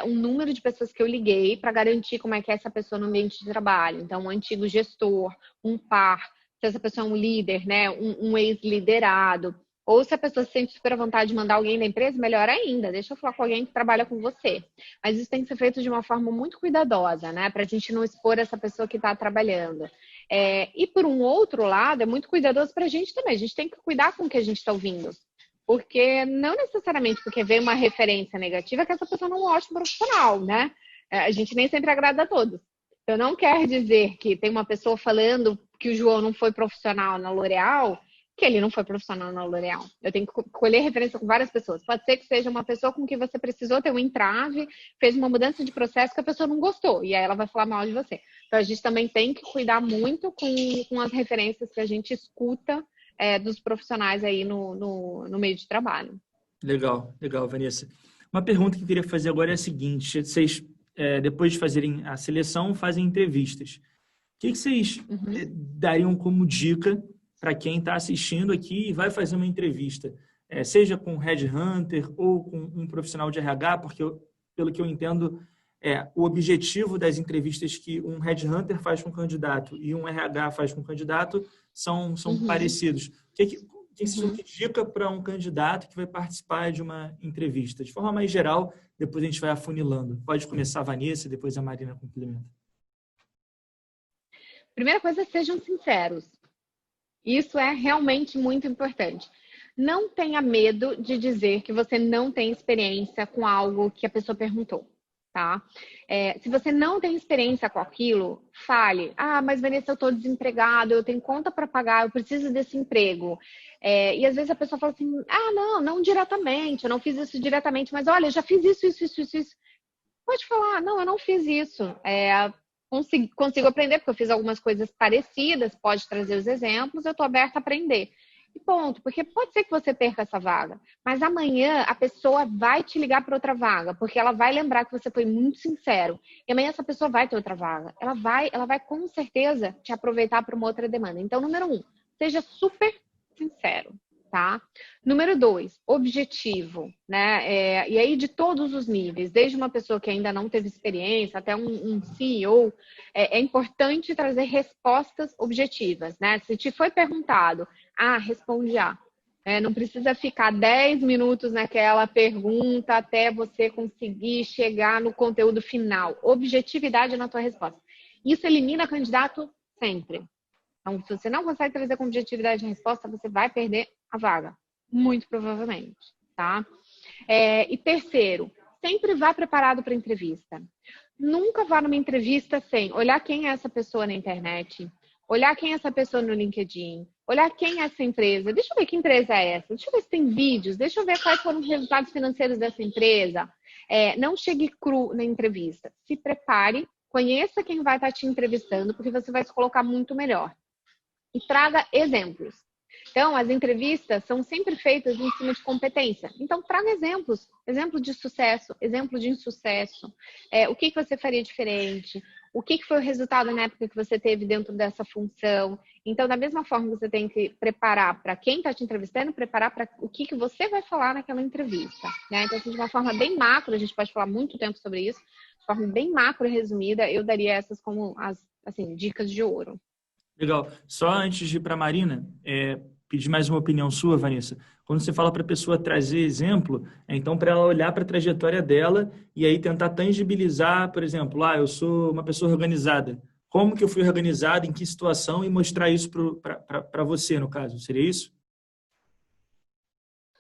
C: um número de pessoas que eu liguei para garantir como é que é essa pessoa no ambiente de trabalho. Então, um antigo gestor, um par, se essa pessoa é um líder, né, um ex-liderado, ou se a pessoa se sente super à vontade de mandar alguém da empresa, melhor ainda, deixa eu falar com alguém que trabalha com você. Mas isso tem que ser feito de uma forma muito cuidadosa, né, para a gente não expor essa pessoa que está trabalhando. E por um outro lado, é muito cuidadoso para a gente também, a gente tem que cuidar com o que a gente está ouvindo. Porque não necessariamente porque veio uma referência negativa que essa pessoa não é um ótimo profissional, né? A gente nem sempre agrada a todos. Então, não quer dizer que tem uma pessoa falando que o João não foi profissional na L'Oréal, que ele não foi profissional na L'Oréal. Eu tenho que colher referência com várias pessoas. Pode ser que seja uma pessoa com que você precisou ter um entrave, fez uma mudança de processo que a pessoa não gostou, e aí ela vai falar mal de você. Então, a gente também tem que cuidar muito com as referências que a gente escuta dos profissionais aí no meio de trabalho.
A: Legal, Vanessa. Uma pergunta que eu queria fazer agora é a seguinte: vocês, depois de fazerem a seleção, fazem entrevistas. O que vocês dariam como dica para quem está assistindo aqui e vai fazer uma entrevista? Seja com um headhunter ou com um profissional de RH, porque, pelo que eu entendo, o objetivo das entrevistas que um headhunter faz com o candidato e um RH faz com o candidato são parecidos. O que você dica para um candidato que vai participar de uma entrevista? De forma mais geral, depois a gente vai afunilando. Pode começar a Vanessa, depois a Marina complementa.
C: Primeira coisa, sejam sinceros. Isso é realmente muito importante. Não tenha medo de dizer que você não tem experiência com algo que a pessoa perguntou. tá? Se você não tem experiência com aquilo, fale. Ah, mas Vanessa, eu estou desempregado, eu tenho conta para pagar, eu preciso desse emprego. E às vezes a pessoa fala assim, não diretamente, eu não fiz isso diretamente, mas olha, eu já fiz isso. Pode falar, não, eu não fiz isso. Consigo aprender, porque eu fiz algumas coisas parecidas, pode trazer os exemplos, eu estou aberta a aprender. E ponto, porque pode ser que você perca essa vaga, mas amanhã a pessoa vai te ligar para outra vaga, porque ela vai lembrar que você foi muito sincero. E amanhã essa pessoa vai ter outra vaga. Ela vai com certeza te aproveitar para uma outra demanda. Então, número 1, seja super sincero, tá? Número 2, objetivo, né? E aí de todos os níveis, desde uma pessoa que ainda não teve experiência até um CEO, é importante trazer respostas objetivas, né? Se te foi perguntado, responde A. Não precisa ficar 10 minutos naquela pergunta até você conseguir chegar no conteúdo final. Objetividade na tua resposta. Isso elimina candidato sempre. Então, se você não consegue trazer com objetividade de resposta, você vai perder a vaga. Muito provavelmente, tá? E terceiro, sempre vá preparado para a entrevista. Nunca vá numa entrevista sem olhar quem é essa pessoa na internet, olhar quem é essa pessoa no LinkedIn, olhar quem é essa empresa. Deixa eu ver que empresa é essa. Deixa eu ver se tem vídeos. Deixa eu ver quais foram os resultados financeiros dessa empresa. Não chegue cru na entrevista. Se prepare, conheça quem vai estar te entrevistando, porque você vai se colocar muito melhor. E traga exemplos. Então, as entrevistas são sempre feitas em cima de competência. Então, traga exemplos. Exemplo de sucesso, exemplo de insucesso. O que você faria diferente? O que foi o resultado na época que você teve dentro dessa função? Então, da mesma forma que você tem que preparar para quem está te entrevistando, preparar para o que você vai falar naquela entrevista. Né? Então, assim, de uma forma bem macro, a gente pode falar muito tempo sobre isso, de forma bem macro e resumida, eu daria essas como as dicas de ouro.
A: Legal. Só antes de ir para a Marina, pedir mais uma opinião sua, Vanessa. Quando você fala para a pessoa trazer exemplo, então para ela olhar para a trajetória dela e aí tentar tangibilizar, por exemplo, eu sou uma pessoa organizada. Como que eu fui organizado, em que situação, e mostrar isso para você, no caso. Seria isso?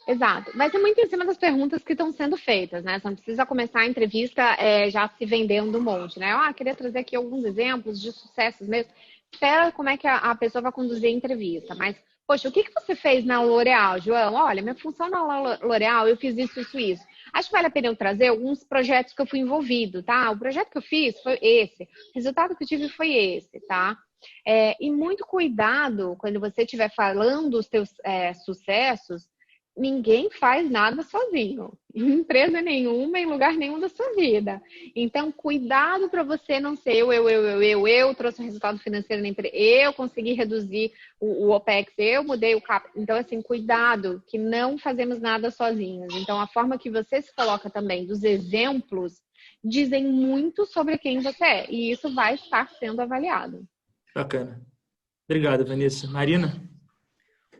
C: Exato. Vai ser muito em cima das perguntas que estão sendo feitas, né? Você não precisa começar a entrevista já se vendendo um monte, né? Queria trazer aqui alguns exemplos de sucessos mesmo. Espera como é que a pessoa vai conduzir a entrevista. Mas, poxa, o que você fez na L'Oréal, João? Olha, minha função na L'Oréal, eu fiz isso. Acho que vale a pena eu trazer alguns projetos que eu fui envolvido, tá? O projeto que eu fiz foi esse. O resultado que eu tive foi esse, tá? E muito cuidado quando você estiver falando os teus sucessos. Ninguém faz nada sozinho, em empresa nenhuma, em lugar nenhum da sua vida. Então, cuidado para você não ser eu trouxe um resultado financeiro na empresa, eu consegui reduzir o OPEX, eu mudei o CAP. Então, assim, cuidado, que não fazemos nada sozinhos. Então, a forma que você se coloca também dos exemplos dizem muito sobre quem você é, e isso vai estar sendo avaliado.
A: Bacana. Obrigado, Vanessa. Marina?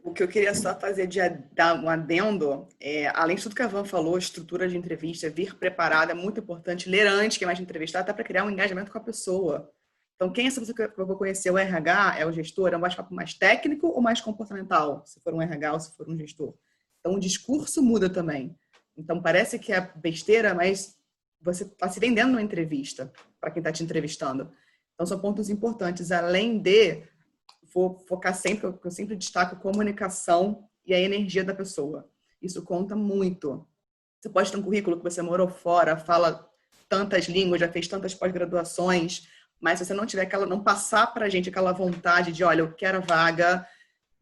B: O que eu queria só fazer de dar um adendo, além de tudo que a Van falou, estrutura de entrevista, vir preparada, é muito importante. Ler antes que vai te entrevistar, até para criar um engajamento com a pessoa. Então, quem é essa pessoa que eu vou conhecer? O RH, é o gestor? É um bate-papo mais técnico ou mais comportamental? Se for um RH ou se for um gestor. Então, o discurso muda também. Então, parece que é besteira, mas você está se vendendo numa entrevista para quem está te entrevistando. Então, são pontos importantes. Além de vou focar sempre, eu sempre destaco a comunicação e a energia da pessoa. Isso conta muito. Você pode ter um currículo que você morou fora, fala tantas línguas, já fez tantas pós-graduações, mas se você não tiver não passar pra gente aquela vontade de, olha, eu quero a vaga,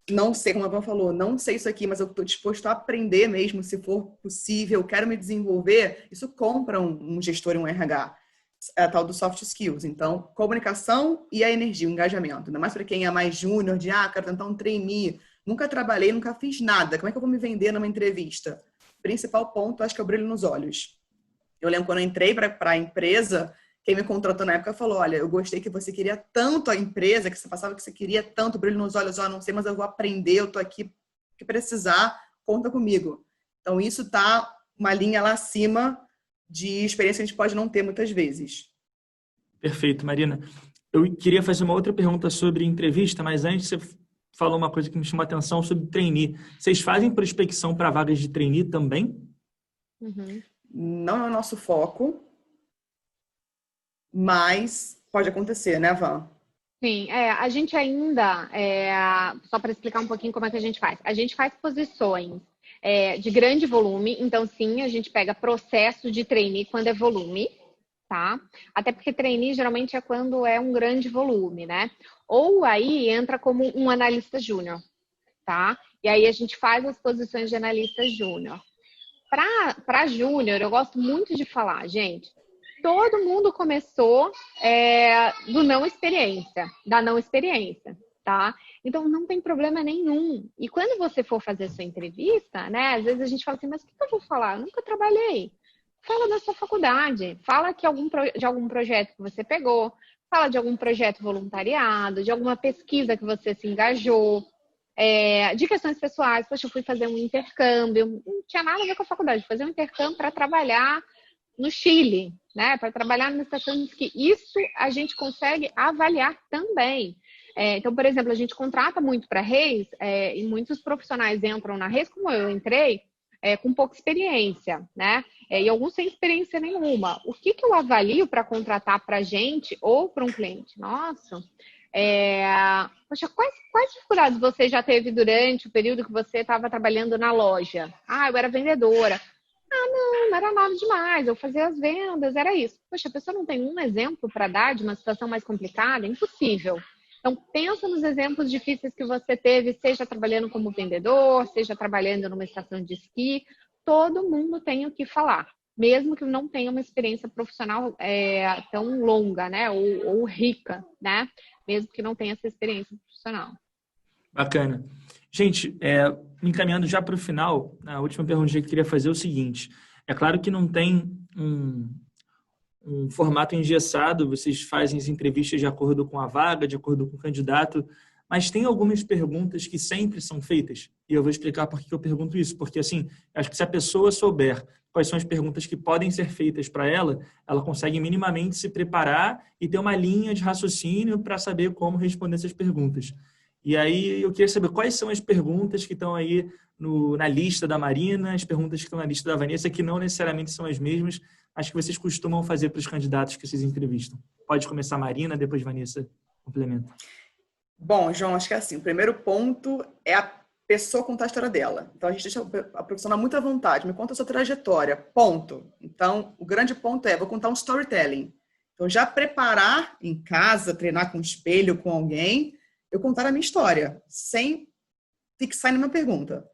B: não sei, como a Van falou, não sei isso aqui, mas eu estou disposto a aprender mesmo, se for possível, quero me desenvolver, isso compra um gestor e um RH. É a tal do soft skills. Então, comunicação e a energia, o engajamento. Ainda mais para quem é mais júnior, de quero tentar um trainee. Nunca trabalhei, nunca fiz nada. Como é que eu vou me vender numa entrevista? Principal ponto, acho que é o brilho nos olhos. Eu lembro quando eu entrei para a empresa, quem me contratou na época falou, olha, eu gostei que você queria tanto a empresa, que você passava que você queria tanto brilho nos olhos, não sei, mas eu vou aprender, eu tô aqui, que precisar, conta comigo. Então, isso tá uma linha lá acima de experiência que a gente pode não ter muitas vezes.
A: Perfeito, Marina. Eu queria fazer uma outra pergunta sobre entrevista, mas antes você falou uma coisa que me chamou a atenção sobre trainee. Vocês fazem prospecção para vagas de trainee também?
C: Uhum.
B: Não é o nosso foco. mas pode acontecer, né, Van?
C: Sim, a gente ainda, só para explicar um pouquinho como é que a gente faz posições de grande volume, então sim, a gente pega processo de trainee quando é volume, tá? Até porque trainee geralmente é quando é um grande volume, né? Ou aí entra como um analista júnior, tá? E aí a gente faz as posições de analista júnior. Para júnior, eu gosto muito de falar, gente, todo mundo começou da não experiência, tá? Então não tem problema nenhum. E quando você for fazer sua entrevista, né? Às vezes a gente fala assim, mas o que eu vou falar? Eu nunca trabalhei. Fala da sua faculdade, fala de algum projeto que você pegou, fala de algum projeto voluntariado, de alguma pesquisa que você se engajou. De questões pessoais, poxa, eu fui fazer um intercâmbio, não tinha nada a ver com a faculdade, fazer um intercâmbio para trabalhar no Chile, né? Para trabalhar numa estação de esqui. Isso a gente consegue avaliar também. Então, por exemplo, a gente contrata muito para Reis, e muitos profissionais entram na Reis, como eu entrei, com pouca experiência, né? E alguns sem experiência nenhuma. O que eu avalio para contratar para a gente ou para um cliente? Nossa, poxa, quais dificuldades você já teve durante o período que você estava trabalhando na loja? Ah, eu era vendedora. Ah, não era nada demais, eu fazia as vendas, era isso. Poxa, a pessoa não tem um exemplo para dar de uma situação mais complicada? Impossível. Então, pensa nos exemplos difíceis que você teve, seja trabalhando como vendedor, seja trabalhando numa estação de esqui. Todo mundo tem o que falar, mesmo que não tenha uma experiência profissional tão longa, né? Ou rica, né? Mesmo que não tenha essa experiência profissional.
A: Bacana. Gente, me encaminhando já para o final, a última pergunta que eu queria fazer é o seguinte. É claro que não tem um formato engessado, vocês fazem as entrevistas de acordo com a vaga, de acordo com o candidato, mas tem algumas perguntas que sempre são feitas, e eu vou explicar por que eu pergunto isso, porque assim, acho que se a pessoa souber quais são as perguntas que podem ser feitas para ela, ela consegue minimamente se preparar e ter uma linha de raciocínio para saber como responder essas perguntas. E aí eu queria saber quais são as perguntas que estão aí na lista da Marina, as perguntas que estão na lista da Vanessa, que não necessariamente são as mesmas, mas que vocês costumam fazer para os candidatos que vocês entrevistam. Pode começar a Marina, depois Vanessa complementa.
B: Bom, João, acho que é assim, o primeiro ponto é a pessoa contar a história dela. Então, a gente deixa a profissional muito à vontade, me conta a sua trajetória, ponto. Então, o grande ponto vou contar um storytelling. Então, já preparar em casa, treinar com um espelho, com alguém, eu contar a minha história, sem fixar em nenhuma pergunta.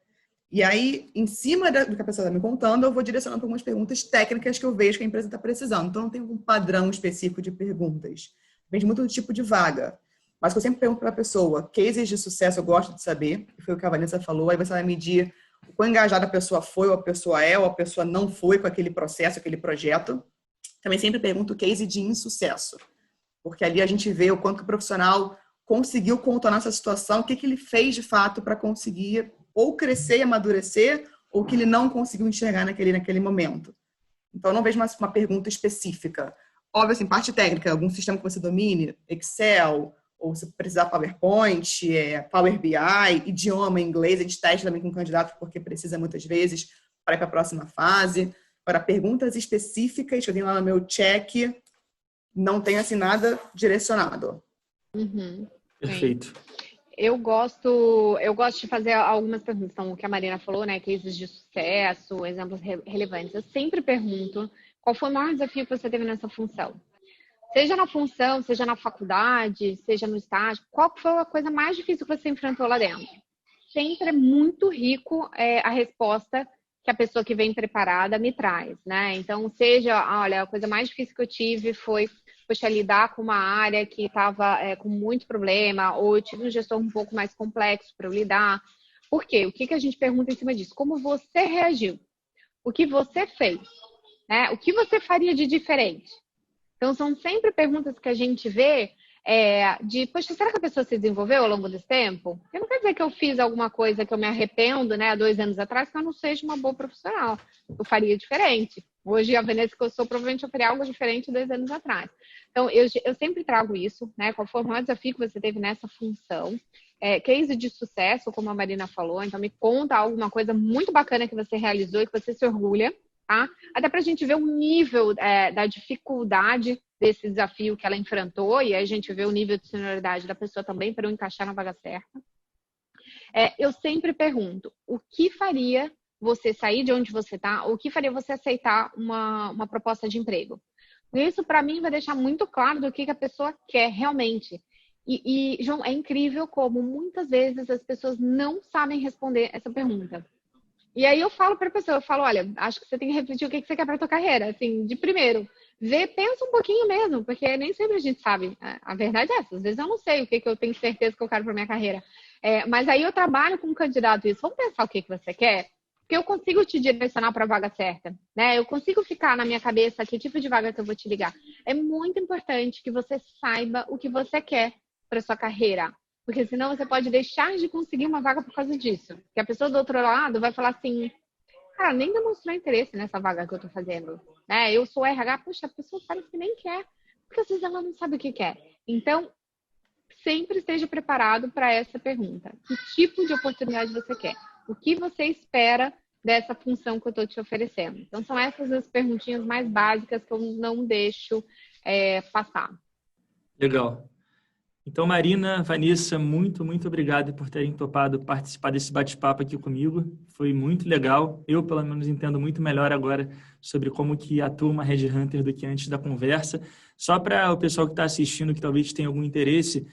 B: E aí, em cima do que a pessoa está me contando, eu vou direcionando para algumas perguntas técnicas que eu vejo que a empresa está precisando. Então, não tem um padrão específico de perguntas. Depende muito do tipo de vaga. Mas eu sempre pergunto para a pessoa, cases de sucesso eu gosto de saber, foi o que a Vanessa falou, aí você vai medir o quão engajada a pessoa foi, ou a pessoa ou a pessoa não foi com aquele processo, aquele projeto. Também sempre pergunto o case de insucesso, porque ali a gente vê o quanto que o profissional conseguiu contornar essa situação, o que ele fez de fato para conseguir ou crescer e amadurecer, ou que ele não conseguiu enxergar naquele momento. Então, eu não vejo mais uma pergunta específica. Óbvio, assim, parte técnica, algum sistema que você domine, Excel, ou se precisar PowerPoint, Power BI, idioma inglês, a gente testa também com o candidato, porque precisa muitas vezes para ir para a próxima fase. Para perguntas específicas, que eu tenho lá no meu check, não tem assim nada direcionado.
C: Uhum.
A: Perfeito.
C: Eu gosto de fazer algumas perguntas. Então, o que a Marina falou, né? Cases de sucesso, exemplos relevantes. Eu sempre pergunto qual foi o maior desafio que você teve nessa função. Seja na função, seja na faculdade, seja no estágio, qual foi a coisa mais difícil que você enfrentou lá dentro? Sempre é muito rico a resposta que a pessoa que vem preparada me traz, né? Então, olha, a coisa mais difícil que eu tive foi, poxa, lidar com uma área que estava com muito problema, ou eu tive um gestor um pouco mais complexo para eu lidar. Por quê? O que a gente pergunta em cima disso? Como você reagiu? O que você fez? Né? O que você faria de diferente? Então, são sempre perguntas que a gente vê poxa, será que a pessoa se desenvolveu ao longo desse tempo? Porque não quer dizer que eu fiz alguma coisa que eu me arrependo, né, há 2 anos atrás, que eu não seja uma boa profissional. Eu faria diferente. Hoje, a Vanessa que eu sou, provavelmente eu faria algo diferente 2 anos atrás. Então, eu sempre trago isso, né? Qual foi o maior desafio que você teve nessa função? Case de sucesso, como a Marina falou. Então, me conta alguma coisa muito bacana que você realizou e que você se orgulha. tá? Até para a gente ver o nível da dificuldade desse desafio que ela enfrentou e aí a gente vê o nível de senioridade da pessoa também para eu encaixar na vaga certa. Eu sempre pergunto, o que faria você sair de onde você está? O que faria você aceitar uma proposta de emprego? Isso, para mim, vai deixar muito claro do que a pessoa quer realmente. E, João, é incrível como muitas vezes as pessoas não sabem responder essa pergunta. E aí eu falo para a pessoa, olha, acho que você tem que refletir o que você quer para a tua carreira. Assim, de primeiro, pensa um pouquinho mesmo, porque nem sempre a gente sabe. A verdade é essa, às vezes eu não sei o que eu tenho certeza que eu quero para minha carreira. Mas aí eu trabalho com um candidato isso. Vamos pensar o que você quer? Porque eu consigo te direcionar para a vaga certa, né? Eu consigo ficar na minha cabeça que tipo de vaga que eu vou te ligar. É muito importante que você saiba o que você quer para sua carreira, porque senão você pode deixar de conseguir uma vaga por causa disso. Porque a pessoa do outro lado vai falar assim, cara, nem demonstrou interesse nessa vaga que eu tô fazendo, né? Eu sou RH, puxa, a pessoa parece que nem quer, porque às vezes ela não sabe o que quer. Então, sempre esteja preparado para essa pergunta. Que tipo de oportunidade você quer? O que você espera dessa função que eu estou te oferecendo? Então, são essas as perguntinhas mais básicas que eu não deixo passar.
A: Legal. Então, Marina, Vanessa, muito, muito obrigado por terem topado participar desse bate-papo aqui comigo. Foi muito legal. Eu, pelo menos, entendo muito melhor agora sobre como que atua uma headhunter do que antes da conversa. Só para o pessoal que está assistindo, que talvez tenha algum interesse,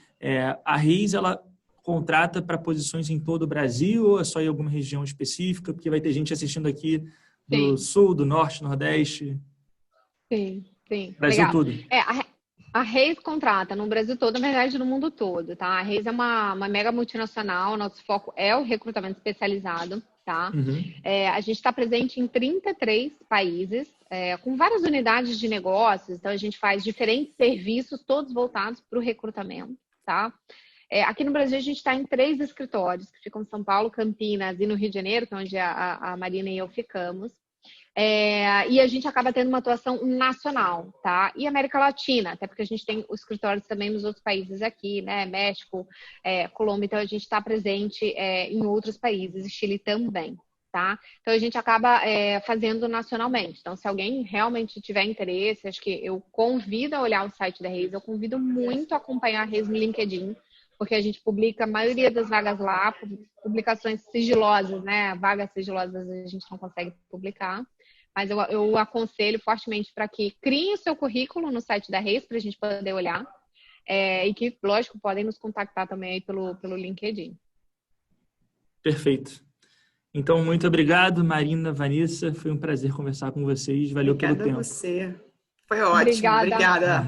A: a Reis, ela contrata para posições em todo o Brasil ou é só em alguma região específica? Porque vai ter gente assistindo aqui do Sul, do Norte, Nordeste.
C: Sim.
A: Brasil
C: Legal.
A: tudo.
C: A Reis contrata no Brasil todo, na verdade no mundo todo, tá? A Reis é uma mega multinacional, nosso foco é o recrutamento especializado, tá?
A: Uhum.
C: A gente está presente em 33 países, com várias unidades de negócios, então a gente faz diferentes serviços, todos voltados para o recrutamento, tá? Aqui no Brasil a gente está em 3 escritórios, que ficam em São Paulo, Campinas e no Rio de Janeiro, que é onde a Marina e eu ficamos. E a gente acaba tendo uma atuação nacional, tá? E América Latina, até porque a gente tem os escritórios também nos outros países aqui, né? México, Colômbia, então a gente está presente em outros países, Chile também, tá? Então a gente acaba fazendo nacionalmente. Então, se alguém realmente tiver interesse, acho que eu convido a olhar o site da Reis, eu convido muito a acompanhar a Reis no LinkedIn, porque a gente publica a maioria das vagas lá, publicações sigilosas, né? Vagas sigilosas a gente não consegue publicar. Mas eu aconselho fortemente para que criem o seu currículo no site da Reis para a gente poder olhar. E que, lógico, podem nos contactar também aí pelo LinkedIn.
A: Perfeito. Então, muito obrigado, Marina, Vanessa. Foi um prazer conversar com vocês. Valeu pelo tempo.
B: Obrigada a você. Foi ótimo. Obrigada.